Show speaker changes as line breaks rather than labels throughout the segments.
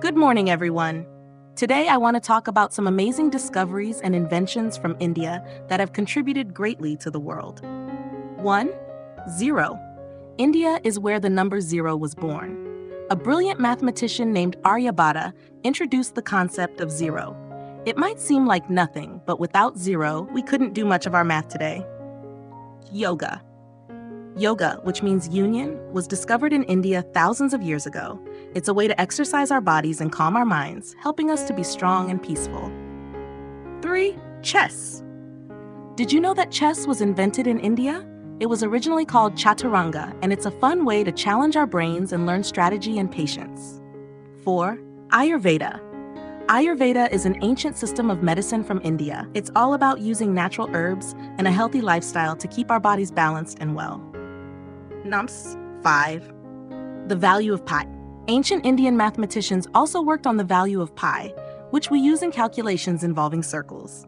Good morning, everyone. Today, I want to talk about some amazing discoveries and inventions from India that have contributed greatly to the world. 1. Zero. India is where the number zero was born. A brilliant mathematician named Aryabhata introduced the concept of zero. It might seem like nothing, but without zero, we couldn't do much of our math today. Yoga. Yoga, which means union, was discovered in India thousands of years ago. It's a way to exercise our bodies and calm our minds, helping us to be strong and peaceful. 3. Chess. Did you know that chess was invented in India? It was originally called chaturanga, and it's a fun way to challenge our brains and learn strategy and patience. 4. Ayurveda. Ayurveda is an ancient system of medicine from India. It's all about using natural herbs and a healthy lifestyle to keep our bodies balanced and well. 5. The value of pi. Ancient Indian mathematicians also worked on the value of pi, which we use in calculations involving circles.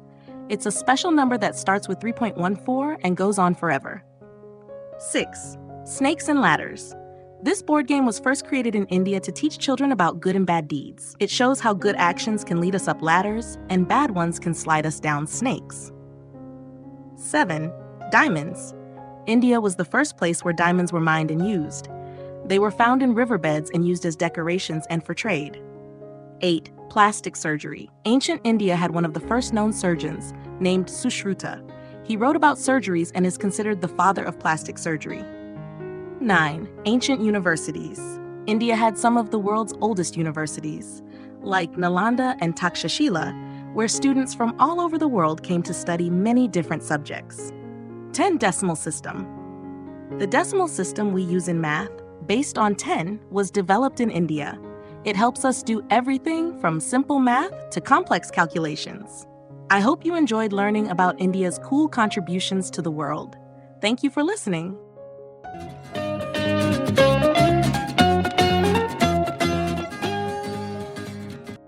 It's a special number that starts with 3.14 and goes on forever. 6. Snakes and ladders. This board game was first created in India to teach children about good and bad deeds. It shows how good actions can lead us up ladders and bad ones can slide us down snakes. 7. Diamonds. India was the first place where diamonds were mined and used. They were found in riverbeds and used as decorations and for trade. 8. Plastic surgery. Ancient India had one of the first known surgeons, named Sushruta. He wrote about surgeries and is considered the father of plastic surgery. 9. Ancient universities. India had some of the world's oldest universities, like Nalanda and Takshashila, where students from all over the world came to study many different subjects. 10. Decimal system. The decimal system we use in math, based on 10, was developed in India. It helps us do everything from simple math to complex calculations. I hope you enjoyed learning about India's cool contributions to the world. Thank you for listening.